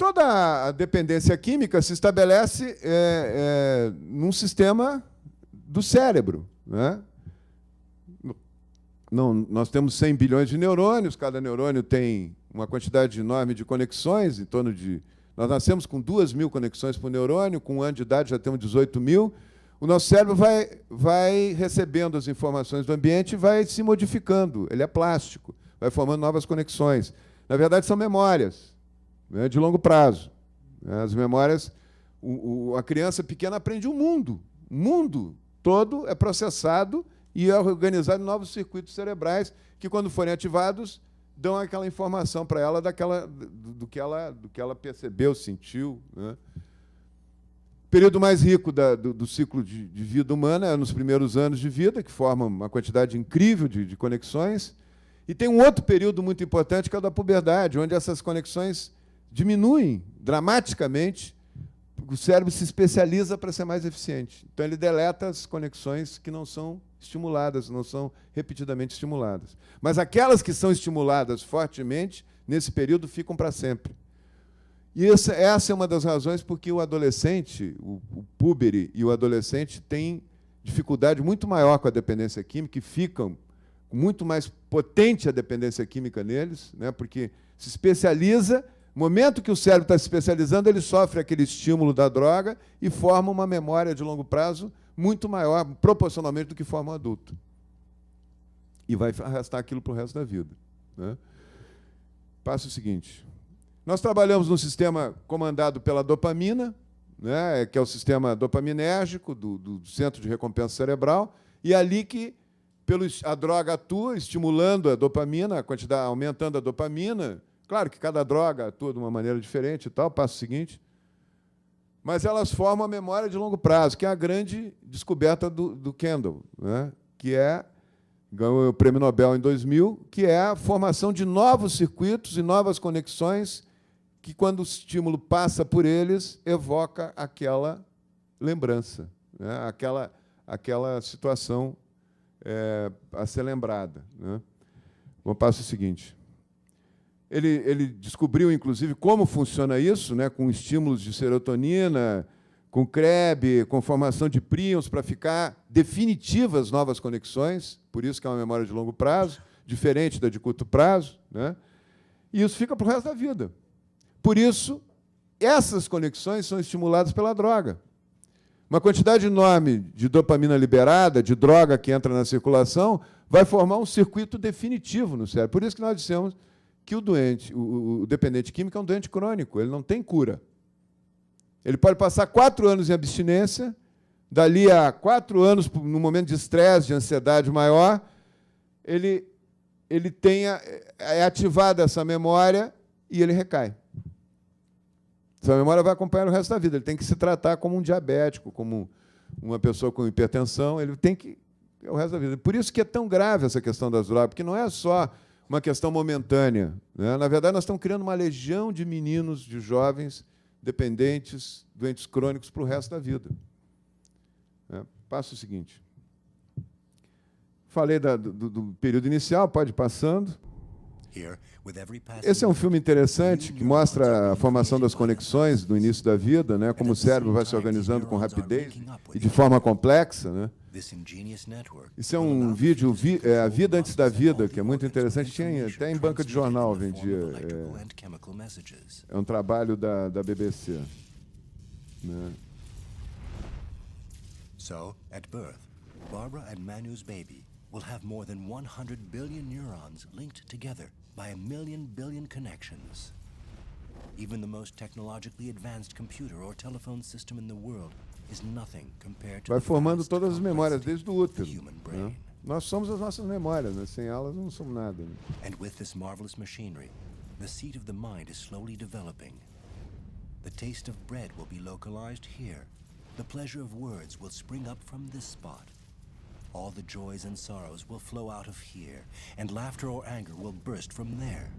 Toda a dependência química se estabelece num sistema do cérebro, né? Nós temos 100 bilhões de neurônios, cada neurônio tem uma quantidade enorme de conexões, em torno de... Nós nascemos com 2.000 conexões por neurônio, com 1 ano de idade já temos 18.000. O nosso cérebro vai recebendo as informações do ambiente e vai se modificando. Ele é plástico, vai formando novas conexões. Na verdade, são memórias, né, de longo prazo. As memórias... A criança pequena aprende o mundo. O mundo todo é processado e é organizado em novos circuitos cerebrais que, quando forem ativados, dão aquela informação para ela do que ela percebeu, sentiu, né? O período mais rico do ciclo de vida humana é nos primeiros anos de vida, que formam uma quantidade incrível de conexões. E tem um outro período muito importante, que é o da puberdade, onde essas conexões diminuem dramaticamente. O cérebro se especializa para ser mais eficiente. Então, ele deleta as conexões que não são estimuladas, não são repetidamente estimuladas. Mas aquelas que são estimuladas fortemente, nesse período, ficam para sempre. E essa é uma das razões porque o adolescente, o púbere e o adolescente têm dificuldade muito maior com a dependência química e ficam muito mais potente a dependência química neles, né, porque se especializa. No momento que o cérebro está se especializando, ele sofre aquele estímulo da droga e forma uma memória de longo prazo muito maior, proporcionalmente, do que forma um adulto. E vai arrastar aquilo para o resto da vida, né? Passa o seguinte. Nós trabalhamos num sistema comandado pela dopamina, né, que é o sistema dopaminérgico do centro de recompensa cerebral, e é ali que a droga atua, estimulando a dopamina, a quantidade, aumentando a dopamina. Claro que cada droga atua de uma maneira diferente e tal, passo seguinte. Mas elas formam a memória de longo prazo, que é a grande descoberta do Kendall, né? Que ganhou o Prêmio Nobel em 2000, que é a formação de novos circuitos e novas conexões que, quando o estímulo passa por eles, evoca aquela lembrança, né? Aquela situação a ser lembrada, né? Bom, passo o seguinte. Ele descobriu, inclusive, como funciona isso, né, com estímulos de serotonina, com CREB, com formação de príons para ficar definitivas novas conexões, por isso que é uma memória de longo prazo, diferente da de curto prazo, né? E isso fica para o resto da vida. Por isso, essas conexões são estimuladas pela droga. Uma quantidade enorme de dopamina liberada, de droga que entra na circulação, vai formar um circuito definitivo no cérebro. Por isso que nós dissemos que o dependente químico é um doente crônico, ele não tem cura. Ele pode passar 4 anos em abstinência, dali a 4 anos, num momento de estresse, de ansiedade maior, ele é ativada essa memória e ele recai. Essa memória vai acompanhar o resto da vida. Ele tem que se tratar como um diabético, como uma pessoa com hipertensão, ele tem que... É o resto da vida. Por isso que é tão grave essa questão das drogas, porque não é só uma questão momentânea, né? Na verdade, nós estamos criando uma legião de meninos, de jovens, dependentes, doentes crônicos para o resto da vida. Passa o seguinte. Falei do período inicial, pode ir passando. Esse é um filme interessante que mostra a formação das conexões no início da vida, né, como o cérebro vai se organizando com rapidez e de forma complexa, né? Isso é um vídeo, A Vida Antes da Vida, que é muito interessante. Tinha até em banca de jornal, vendia. É um trabalho da BBC. Né? So, at birth, Barbara and Manu's baby will have more than 100 billion neurons linked together by a million billion connections. Even the most technologically advanced computer or telephone system in the world is nothing compared to vai formando todas as memórias desde o útero, né? Nós somos as nossas memórias, né? Sem elas não somos nada, né? And with this marvelous machinery, the seat of the mind is slowly developing. The taste of bread will be localized here. The pleasure of words will spring up from this spot. All the joys and sorrows will flow out of here, and laughter or anger will burst from there.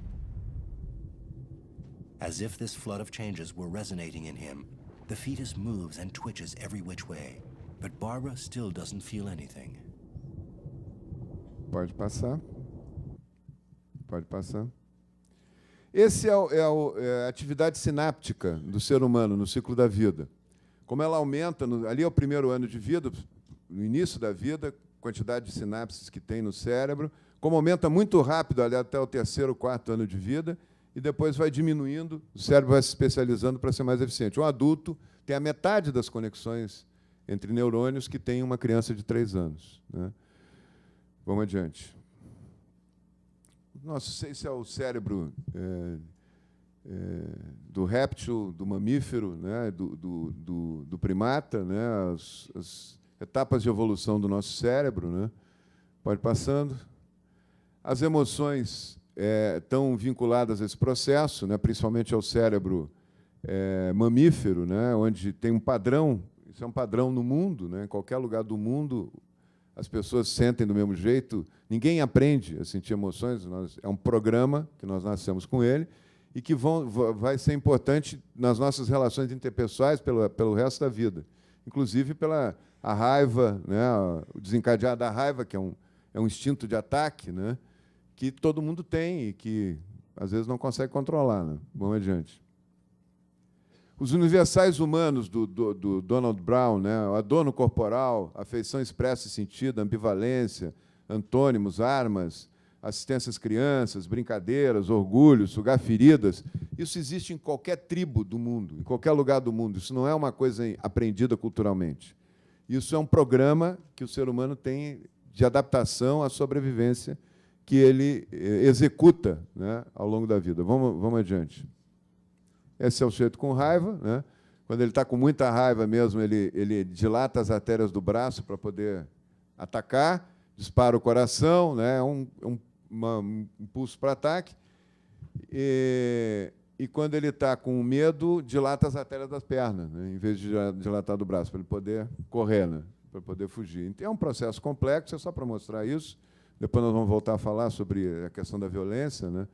As if this flood of changes were resonating in him, the fetus moves and twitches every which way, but Barbara still doesn't feel anything. Pode passar. Pode passar. Esse é a atividade sináptica do ser humano no ciclo da vida. Como ela aumenta, ali é o primeiro ano de vida, no início da vida, quantidade de sinapses que tem no cérebro, como aumenta muito rápido ali até o terceiro, quarto ano de vida, e depois vai diminuindo, o cérebro vai se especializando para ser mais eficiente. Um adulto tem a metade das conexões entre neurônios que tem uma criança de 3 anos. Né? Vamos adiante. Nossa, esse é o cérebro do réptil, do mamífero, né? do primata, né? As etapas de evolução do nosso cérebro. Né? Pode ir passando. As emoções estão vinculadas a esse processo, né? Principalmente ao cérebro mamífero, né? Onde tem um padrão, isso é um padrão no mundo, né? Em qualquer lugar do mundo, as pessoas sentem do mesmo jeito, ninguém aprende a sentir emoções, é um programa que nós nascemos com ele e que vai ser importante nas nossas relações interpessoais pelo resto da vida, inclusive pela raiva, né? O desencadear da raiva, que é um instinto de ataque, né? Que todo mundo tem e que, às vezes, não consegue controlar. Né? Vamos adiante. Os universais humanos do Donald Brown, né? O adorno corporal, afeição expressa e sentida, ambivalência, antônimos, armas, assistência às crianças, brincadeiras, orgulho, sugar feridas, isso existe em qualquer tribo do mundo, em qualquer lugar do mundo. Isso não é uma coisa aprendida culturalmente. Isso é um programa que o ser humano tem de adaptação à sobrevivência que ele executa, né, ao longo da vida. Vamos adiante. Esse é o sujeito com raiva. Né? Quando ele está com muita raiva mesmo, ele dilata as artérias do braço para poder atacar, dispara o coração, né? Um impulso para ataque. E quando ele está com medo, dilata as artérias das pernas, né? Em vez de dilatar do braço, para ele poder correr, né? Para poder fugir. Então, é um processo complexo, é só para mostrar isso. Depois nós vamos voltar a falar sobre a questão da violência. Né?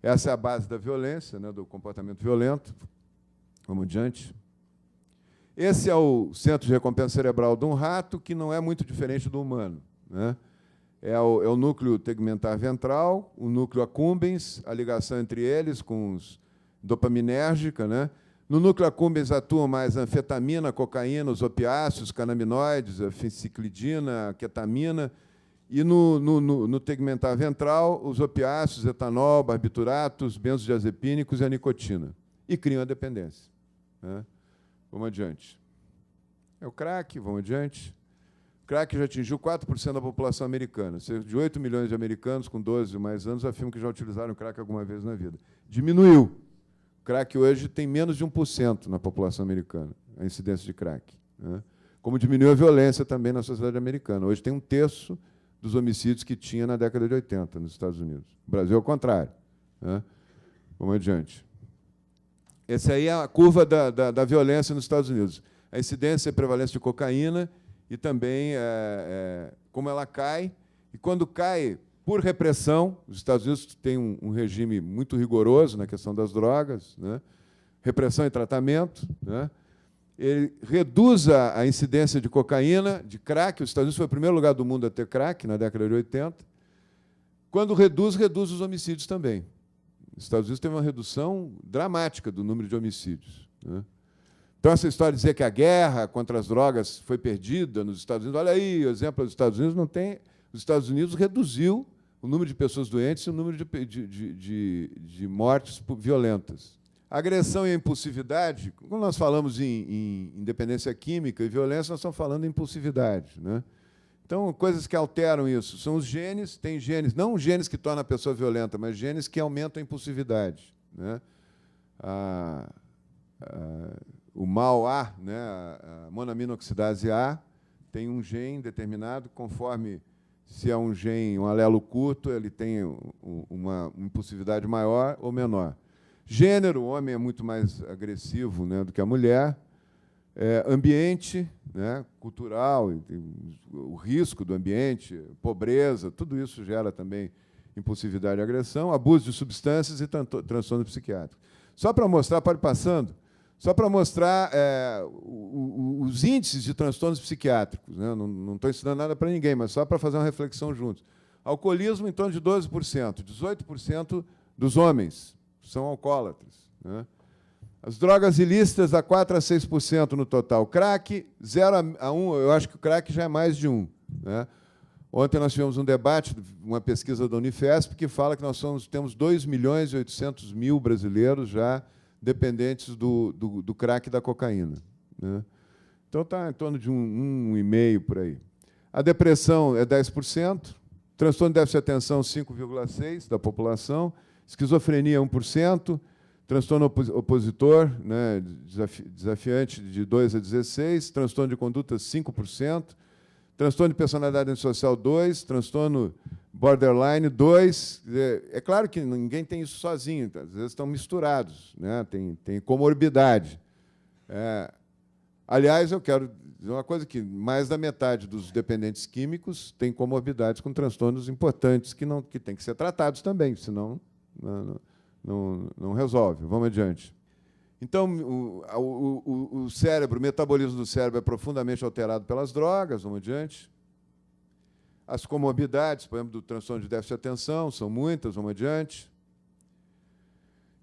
Essa é a base da violência, né, do comportamento violento. Vamos adiante. Esse é o centro de recompensa cerebral de um rato, que não é muito diferente do humano. Né? É o núcleo tegmentar ventral, o núcleo accumbens, a ligação entre eles com os dopaminérgica. Né? No núcleo accumbens atuam mais a anfetamina, a cocaína, os opiáceos, canabinoides, a fenciclidina, a ketamina. E no tegmentar ventral, os opiáceos, etanol, barbituratos, benzodiazepínicos e a nicotina. E criam a dependência. Né? Vamos adiante. É o crack, vamos adiante. O crack já atingiu 4% da população americana. Cerca de 8 milhões de americanos com 12 ou mais anos afirmam que já utilizaram crack alguma vez na vida. Diminuiu. O crack hoje tem menos de 1% na população americana, a incidência de crack. Né? Como diminuiu a violência também na sociedade americana. Hoje tem 1/3 dos homicídios que tinha na década de 80 nos Estados Unidos. O Brasil é o contrário. Né? Vamos adiante. Essa aí é a curva da violência nos Estados Unidos. A incidência e prevalência de cocaína e também como ela cai. E quando cai por repressão, os Estados Unidos têm um regime muito rigoroso na questão das drogas, né? Repressão e tratamento, né? Ele reduz a incidência de cocaína, de crack. Os Estados Unidos foi o primeiro lugar do mundo a ter crack, na década de 80. Quando reduz os homicídios também. Os Estados Unidos teve uma redução dramática do número de homicídios. Né? Então, essa história de dizer que a guerra contra as drogas foi perdida nos Estados Unidos, olha aí, o exemplo dos Estados Unidos não tem. Os Estados Unidos reduziu o número de pessoas doentes e o número de mortes violentas. A agressão e a impulsividade, quando nós falamos em independência química e violência, nós estamos falando em impulsividade. Né? Então, coisas que alteram isso são os genes. Tem genes, não genes que tornam a pessoa violenta, mas genes que aumentam a impulsividade. Né? O MAO-A, né? A monaminoxidase A, tem um gene determinado, conforme se é um gene, um alelo curto, ele tem uma impulsividade maior ou menor. Gênero, o homem é muito mais agressivo, né, do que a mulher. Ambiente, né, cultural, o risco do ambiente, pobreza, tudo isso gera também impulsividade e agressão, abuso de substâncias e transtornos psiquiátricos. Só para mostrar, pode ir passando, só para mostrar os índices de transtornos psiquiátricos. Né, não estou ensinando nada para ninguém, mas só para fazer uma reflexão juntos. Alcoolismo, em torno de 12%, 18% dos homens são alcoólatras, né? As drogas ilícitas, dá 4% a 6% no total. Crack, 0 a 1%, eu acho que o crack já é mais de 1%, né? Ontem nós tivemos um debate, uma pesquisa da Unifesp, que fala que nós temos 2.800.000 brasileiros já dependentes do crack e da cocaína, né? Então, está em torno de 1,5% por aí. A depressão é 10%, transtorno de déficit de atenção, 5,6% da população, esquizofrenia, 1%, transtorno opositor, né, desafiante, de 2% a 16%, transtorno de conduta, 5%, transtorno de personalidade antissocial, 2%, transtorno borderline, 2%. É claro que ninguém tem isso sozinho, às vezes estão misturados, né, tem comorbidade. Aliás, eu quero dizer uma coisa, que mais da metade dos dependentes químicos tem comorbidades com transtornos importantes que têm que ser tratados também, senão não resolve. Vamos adiante. Então, o cérebro, o metabolismo do cérebro é profundamente alterado pelas drogas. Vamos adiante. As comorbidades, por exemplo, do transtorno de déficit de atenção, são muitas. Vamos adiante.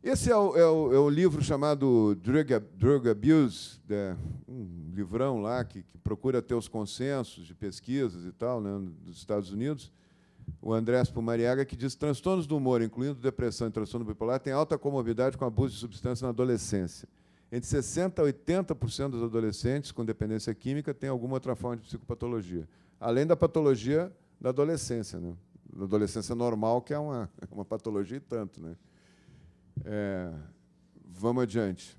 Esse é o livro chamado Drug Abuse, um livrão lá que procura ter os consensos de pesquisas e tal, né, dos Estados Unidos. O Andrés Pumariaga, que diz: transtornos do humor, incluindo depressão e transtorno bipolar, têm alta comorbidade com abuso de substâncias na adolescência. Entre 60% a 80% dos adolescentes com dependência química têm alguma outra forma de psicopatologia, além da patologia da adolescência, né? Da adolescência normal, que é uma patologia e tanto, né? Vamos adiante.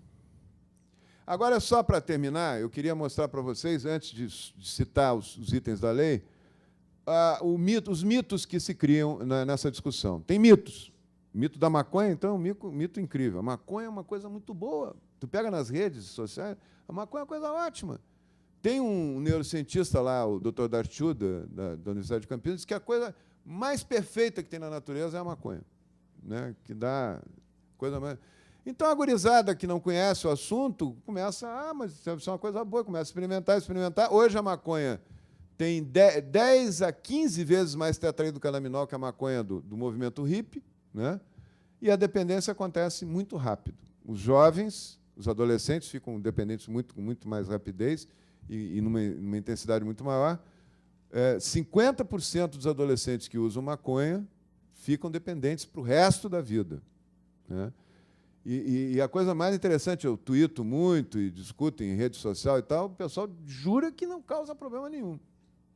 Agora, só para terminar, eu queria mostrar para vocês, antes de citar os itens da lei, os mitos que se criam nessa discussão. Tem mitos. O mito da maconha, então, é um mito incrível. A maconha é uma coisa muito boa. Tu pega nas redes sociais, a maconha é uma coisa ótima. Tem um neurocientista lá, o Dr. Dartiu, da Universidade de Campinas, diz que a coisa mais perfeita que tem na natureza é a maconha, né? Que dá coisa mais... Então, a gurizada que não conhece o assunto começa, mas isso é uma coisa boa, começa a experimentar. Hoje a maconha tem 10 a 15 vezes mais tetraidrocannabinol que a maconha do movimento hippie, né? E a dependência acontece muito rápido. Os jovens, os adolescentes ficam dependentes com muito mais rapidez e numa intensidade muito maior. 50% dos adolescentes que usam maconha ficam dependentes para o resto da vida, né? E a coisa mais interessante, eu tuito muito e discuto em rede social e tal, o pessoal jura que não causa problema nenhum.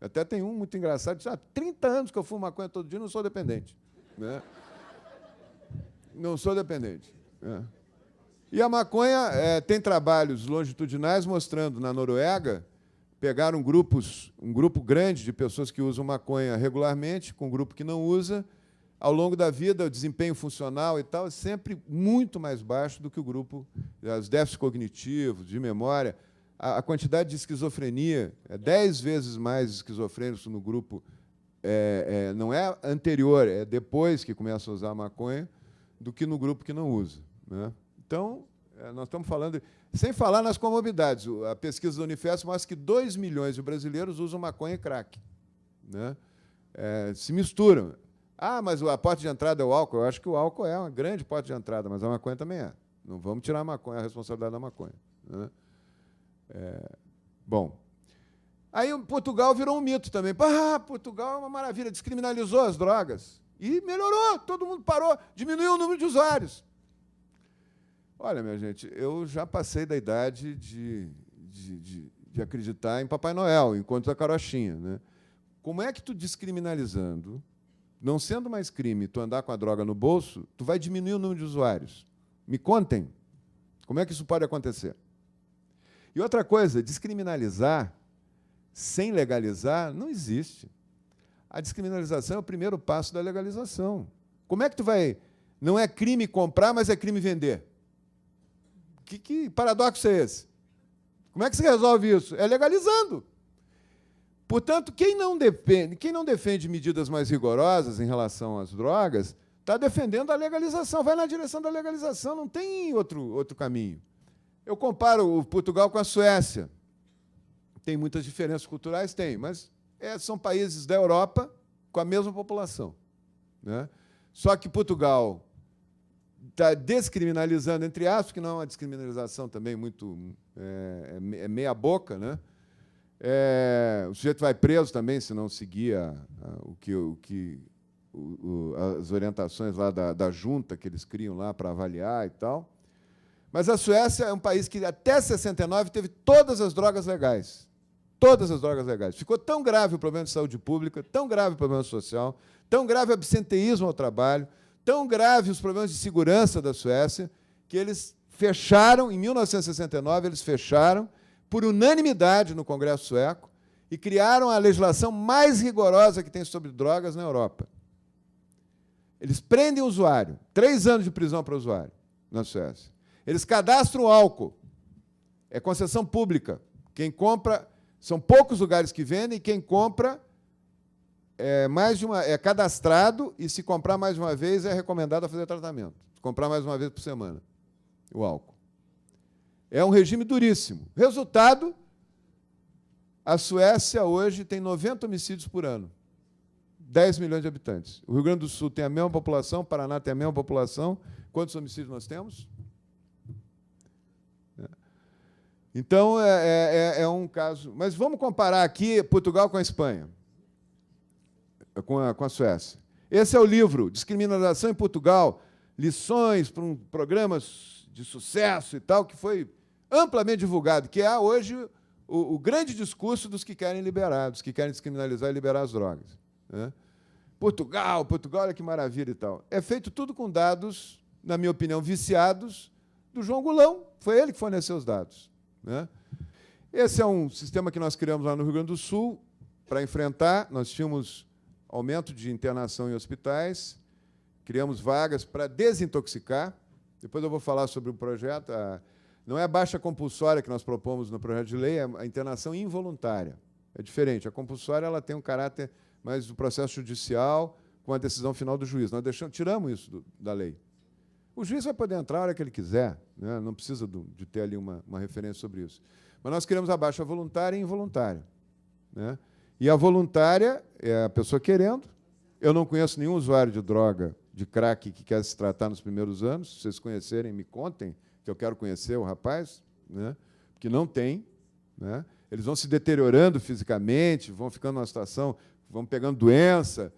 Até tem um muito engraçado, diz: há 30 anos que eu fumo maconha todo dia, não sou dependente, né? Não sou dependente. E a maconha tem trabalhos longitudinais mostrando, na Noruega, pegaram um grupo grande de pessoas que usam maconha regularmente, com um grupo que não usa. Ao longo da vida, o desempenho funcional e tal é sempre muito mais baixo do que o grupo, os déficits cognitivos, de memória. A quantidade de esquizofrenia é 10 vezes mais esquizofrênicos no grupo, não é anterior, é depois que começa a usar a maconha, do que no grupo que não usa, né? Então, nós estamos falando... Sem falar nas comorbidades. A pesquisa da Unifesp mostra que 2 milhões de brasileiros usam maconha e crack, né? Se misturam. Mas a porta de entrada é o álcool. Eu acho que o álcool é uma grande porta de entrada, mas a maconha também é. Não vamos tirar a responsabilidade da maconha, né? Bom, aí Portugal virou um mito também. Portugal é uma maravilha, descriminalizou as drogas e melhorou, todo mundo parou, diminuiu o número de usuários. Olha, minha gente, eu já passei da idade de acreditar em Papai Noel, em contos da carochinha, né? Como é que tu, descriminalizando, não sendo mais crime, tu andar com a droga no bolso, tu vai diminuir o número de usuários? Me contem, como é que isso pode acontecer? E outra coisa, descriminalizar sem legalizar não existe. A descriminalização é o primeiro passo da legalização. Como é que tu vai... Não é crime comprar, mas é crime vender. Que paradoxo é esse? Como é que se resolve isso? É legalizando. Portanto, quem não defende medidas mais rigorosas em relação às drogas está defendendo a legalização, vai na direção da legalização, não tem outro caminho. Eu comparo o Portugal com a Suécia. Tem muitas diferenças culturais? Tem, mas são países da Europa com a mesma população, né? Só que Portugal está descriminalizando, entre aspas, que não é uma descriminalização também muito meia boca, né? O sujeito vai preso também se não seguir as orientações lá da junta que eles criam lá para avaliar e tal. Mas a Suécia é um país que, até 69, teve todas as drogas legais. Todas as drogas legais. Ficou tão grave o problema de saúde pública, tão grave o problema social, tão grave o absenteísmo ao trabalho, tão grave os problemas de segurança da Suécia, que eles fecharam, em 1969, eles fecharam, por unanimidade no Congresso sueco, e criaram a legislação mais rigorosa que tem sobre drogas na Europa. Eles prendem o usuário, 3 anos de prisão para o usuário, na Suécia. Eles cadastram o álcool, é concessão pública. Quem compra, são poucos lugares que vendem, e quem compra é cadastrado, e se comprar mais uma vez, é recomendado a fazer tratamento. Comprar mais uma vez por semana, o álcool. É um regime duríssimo. Resultado, a Suécia hoje tem 90 homicídios por ano. 10 milhões de habitantes. O Rio Grande do Sul tem a mesma população, o Paraná tem a mesma população. Quantos homicídios nós temos? Então, é um caso... Mas vamos comparar aqui Portugal com a Espanha, com a Suécia. Esse é o livro, Descriminalização em Portugal, lições para programas de sucesso e tal, que foi amplamente divulgado, que é hoje o grande discurso dos que querem liberar, dos que querem descriminalizar e liberar as drogas. Né? Portugal, olha que maravilha e tal. É feito tudo com dados, na minha opinião, viciados, do João Gulão. Foi ele que forneceu os dados. Né? Esse é um sistema que nós criamos lá no Rio Grande do Sul para enfrentar. Nós tínhamos aumento de internação em hospitais, criamos vagas para desintoxicar. Depois eu vou falar sobre o projeto. Não é a baixa compulsória que nós propomos no projeto de lei, é a internação involuntária. É diferente. A compulsória ela tem um caráter mais do processo judicial, com a decisão final do juiz. Nós tiramos isso da lei. O juiz vai poder entrar a hora que ele quiser, né? Não precisa de ter ali uma referência sobre isso. Mas nós queremos a baixa voluntária e involuntária. Né? E a voluntária é a pessoa querendo. Eu não conheço nenhum usuário de droga, de crack, que quer se tratar nos primeiros anos. Se vocês conhecerem, me contem, que eu quero conhecer o rapaz, né? Porque não tem. Né? Eles vão se deteriorando fisicamente, vão ficando numa situação, vão pegando doença.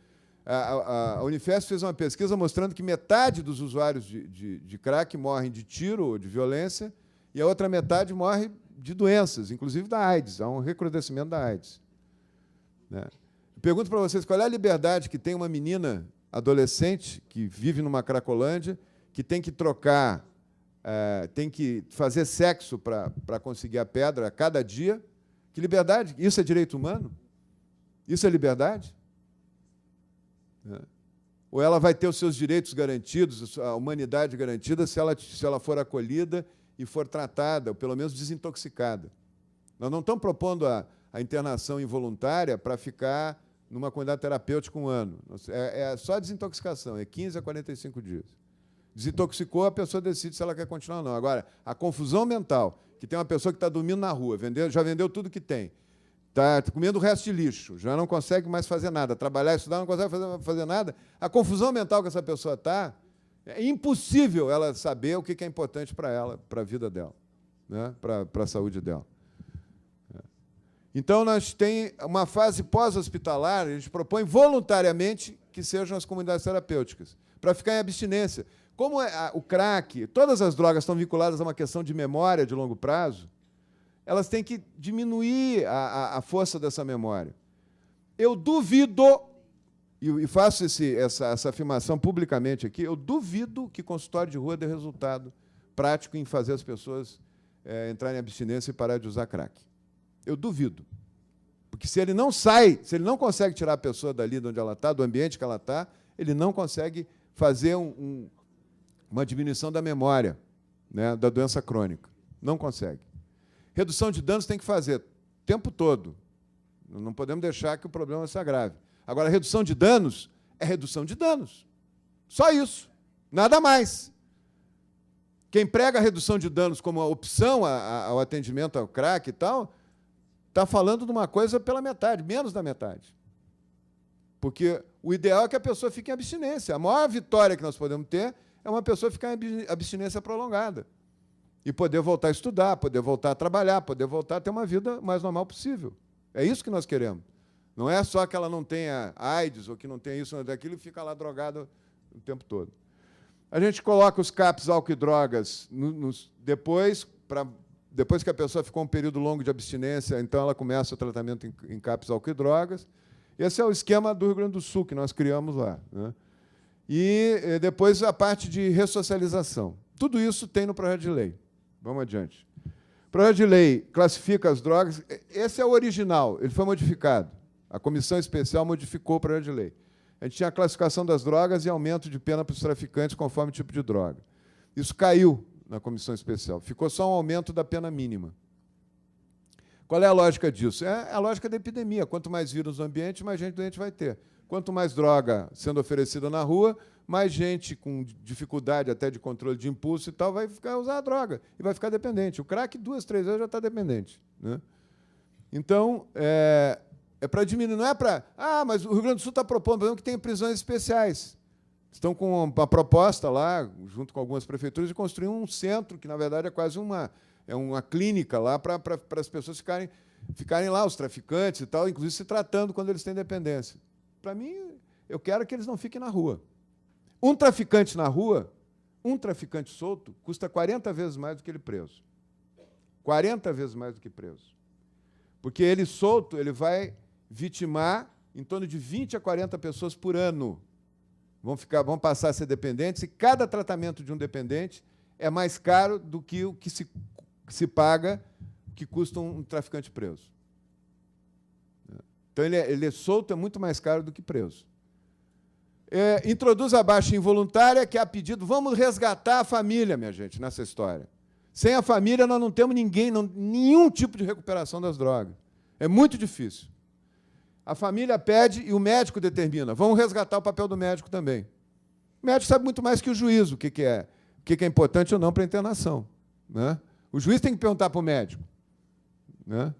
A Unifesp fez uma pesquisa mostrando que metade dos usuários de crack morrem de tiro ou de violência e a outra metade morre de doenças, inclusive da AIDS. Há um recrudescimento da AIDS. Né? Eu pergunto para vocês, qual é a liberdade que tem uma menina adolescente que vive numa Cracolândia, que tem que trocar, tem que fazer sexo para conseguir a pedra a cada dia? Que liberdade? Isso é direito humano? Isso é liberdade? Ou ela vai ter os seus direitos garantidos, a humanidade garantida, se ela for acolhida e for tratada, ou pelo menos desintoxicada. Nós não estamos propondo a internação involuntária para ficar numa comunidade terapêutica 1 ano. É só a desintoxicação, é 15 a 45 dias. Desintoxicou, a pessoa decide se ela quer continuar ou não. Agora, a confusão mental, que tem uma pessoa que está dormindo na rua, já vendeu tudo que tem, está comendo o resto de lixo, já não consegue mais fazer nada, trabalhar, estudar, não consegue fazer nada, a confusão mental que essa pessoa está, é impossível ela saber o que é importante para ela, para a vida dela, né? Para a saúde dela. Então, nós temos uma fase pós-hospitalar, a gente propõe voluntariamente que sejam as comunidades terapêuticas, para ficar em abstinência. Como o crack, todas as drogas estão vinculadas a uma questão de memória de longo prazo, elas têm que diminuir a força dessa memória. Eu duvido, e faço essa afirmação publicamente aqui, eu duvido que consultório de rua dê resultado prático em fazer as pessoas entrarem em abstinência e parar de usar crack. Eu duvido. Porque se ele não consegue tirar a pessoa dali de onde ela está, do ambiente que ela está, ele não consegue fazer uma diminuição da memória, né, da doença crônica. Não consegue. Redução de danos tem que fazer o tempo todo. Não podemos deixar que o problema se agrave. Agora, redução de danos é redução de danos. Só isso. Nada mais. Quem prega a redução de danos como uma opção ao atendimento ao crack e tal, está falando de uma coisa pela metade, menos da metade. Porque o ideal é que a pessoa fique em abstinência. A maior vitória que nós podemos ter é é uma pessoa ficar em abstinência prolongada e poder voltar a estudar, poder voltar a trabalhar, poder voltar a ter uma vida mais normal possível. É isso que nós queremos. Não é só que ela não tenha AIDS ou que não tenha isso ou daquilo e fica lá drogada o tempo todo. A gente coloca os CAPs, álcool e drogas depois que a pessoa ficou um período longo de abstinência, então ela começa o tratamento em CAPs, álcool e drogas. Esse é o esquema do Rio Grande do Sul que nós criamos lá, né? E depois a parte de ressocialização. Tudo isso tem no projeto de lei. Vamos adiante. O projeto de lei classifica as drogas. Esse é o original, ele foi modificado. A comissão especial modificou o projeto de lei. A gente tinha a classificação das drogas e aumento de pena para os traficantes conforme o tipo de droga. Isso caiu na comissão especial. Ficou só um aumento da pena mínima. Qual é a lógica disso? É a lógica da epidemia. Quanto mais vírus no ambiente, mais gente doente vai ter. Quanto mais droga sendo oferecida na rua, mais gente com dificuldade até de controle de impulso e tal vai usar a droga e vai ficar dependente. O crack, 2, 3 vezes, já está dependente, né? Então, é para diminuir, não é para... Ah, mas o Rio Grande do Sul está propondo, por exemplo, que tem prisões especiais. Estão com uma proposta lá, junto com algumas prefeituras, de construir um centro, que, na verdade, é quase uma clínica lá para as pessoas ficarem lá, os traficantes e tal, inclusive se tratando quando eles têm dependência. Para mim, eu quero que eles não fiquem na rua. Um traficante na rua, um traficante solto, custa 40 vezes mais do que ele preso. 40 vezes mais do que preso. Porque ele solto, ele vai vitimar em torno de 20 a 40 pessoas por ano. Vão passar a ser dependentes, e cada tratamento de um dependente é mais caro do que o que se paga, que custa um traficante preso. Então, ele é solto, é muito mais caro do que preso. Introduz a baixa involuntária, que é a pedido, vamos resgatar a família, minha gente, nessa história. Sem a família, nós não temos nenhum tipo de recuperação das drogas. É muito difícil. A família pede e o médico determina. Vamos resgatar o papel do médico também. O médico sabe muito mais que o juiz o que é importante ou não para a internação, né? O juiz tem que perguntar para o médico, né?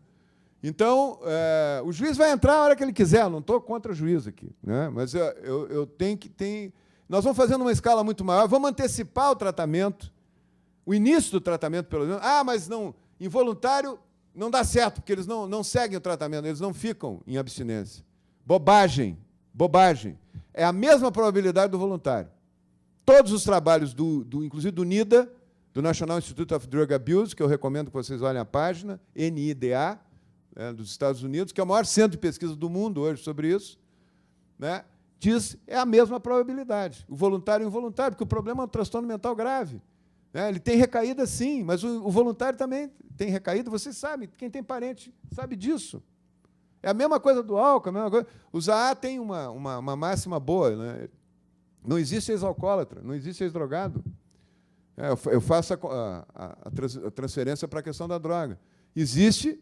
Então, o juiz vai entrar a hora que ele quiser, eu não estou contra o juiz aqui, né? Mas eu tenho que... Nós vamos fazendo uma escala muito maior, vamos antecipar o tratamento, o início do tratamento, pelo menos. Ah, mas não, involuntário não dá certo, porque eles não seguem o tratamento, eles não ficam em abstinência. Bobagem, bobagem. É a mesma probabilidade do voluntário. Todos os trabalhos, inclusive do NIDA, do National Institute of Drug Abuse, que eu recomendo que vocês olhem a página, NIDA, dos Estados Unidos, que é o maior centro de pesquisa do mundo hoje sobre isso, né, diz é a mesma probabilidade, o voluntário e o involuntário, porque o problema é um transtorno mental grave. Né? Ele tem recaída, sim, mas o voluntário também tem recaída, vocês sabem, quem tem parente sabe disso. É a mesma coisa do álcool, a mesma coisa. O ZAA tem uma máxima boa, né? Não existe ex-alcoólatra, não existe ex-drogado. Eu faço a transferência para a questão da droga. Existe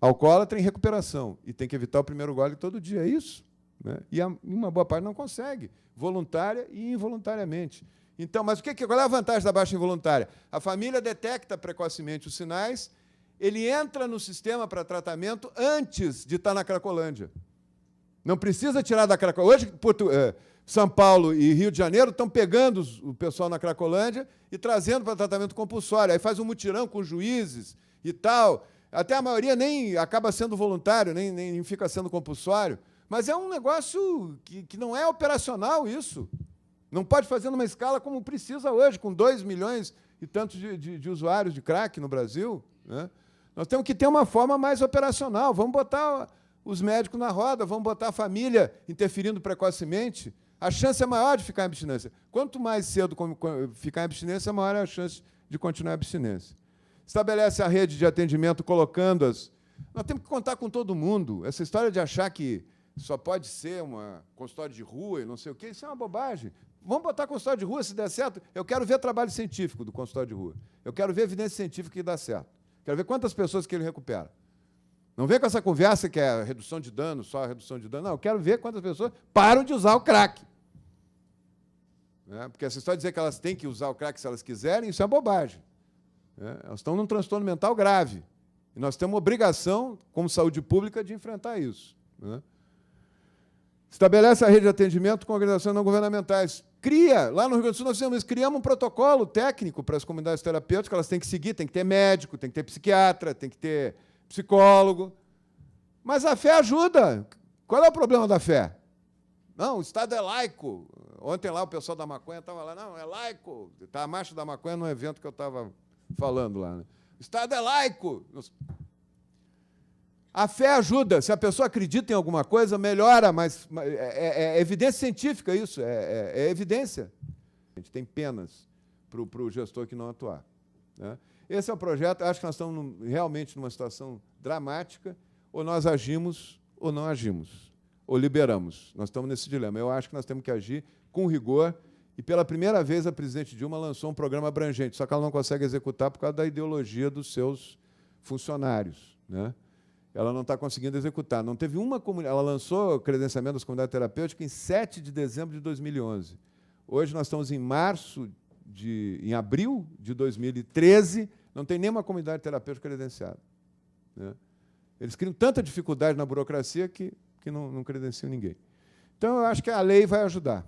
alcoólatra em recuperação e tem que evitar o primeiro gole todo dia, é isso, né? E uma boa parte não consegue, voluntária e involuntariamente. Então, mas qual é a vantagem da baixa involuntária? A família detecta precocemente os sinais, ele entra no sistema para tratamento antes de estar na Cracolândia. Não precisa tirar da Cracolândia. Hoje, São Paulo e Rio de Janeiro estão pegando o pessoal na Cracolândia e trazendo para tratamento compulsório. Aí faz um mutirão com juízes e tal. Até a maioria nem acaba sendo voluntário, nem fica sendo compulsório. Mas é um negócio que não é operacional, isso. Não pode fazer numa escala como precisa hoje, com 2 milhões e tantos de usuários de crack no Brasil, né? Nós temos que ter uma forma mais operacional. Vamos botar os médicos na roda, vamos botar a família interferindo precocemente. A chance é maior de ficar em abstinência. Quanto mais cedo ficar em abstinência, maior é a chance de continuar em abstinência. Estabelece a rede de atendimento colocando as... Nós temos que contar com todo mundo. Essa história de achar que só pode ser uma consultório de rua e não sei o quê, isso é uma bobagem. Vamos botar consultório de rua, se der certo. Eu quero ver trabalho científico do consultório de rua. Eu quero ver evidência científica que dá certo. Quero ver quantas pessoas que ele recupera. Não vem com essa conversa que é a redução de dano, só a redução de dano. Não, eu quero ver quantas pessoas param de usar o crack. Porque essa história de dizer que elas têm que usar o crack se elas quiserem, isso é bobagem. Elas estão num transtorno mental grave. E nós temos uma obrigação, como saúde pública, de enfrentar isso. Estabelece a rede de atendimento com organizações não governamentais. Cria, lá no Rio Grande do Sul nós criamos um protocolo técnico para as comunidades terapêuticas, elas têm que seguir, tem que ter médico, tem que ter psiquiatra, tem que ter psicólogo. Mas a fé ajuda. Qual é o problema da fé? Não, o Estado é laico. Ontem lá o pessoal da maconha estava lá, não, é laico. Está a marcha da maconha no evento que eu estava falando lá. Né? O Estado é laico. A fé ajuda. Se a pessoa acredita em alguma coisa, melhora, mas é evidência científica isso, é evidência. A gente tem penas para o gestor que não atuar. Né? Esse é o projeto. Acho que nós estamos realmente numa situação dramática, ou nós agimos ou não agimos, ou liberamos. Nós estamos nesse dilema. Eu acho que nós temos que agir com rigor, e pela primeira vez a presidente Dilma lançou um programa abrangente, só que ela não consegue executar por causa da ideologia dos seus funcionários. Né? Ela não está conseguindo executar. Não teve uma comunidade. Ela lançou o credenciamento das comunidades terapêuticas em 7 de dezembro de 2011. Hoje nós estamos em abril de 2013, não tem nenhuma comunidade terapêutica credenciada. Né? Eles criam tanta dificuldade na burocracia que não credenciam ninguém. Então, eu acho que a lei vai ajudar.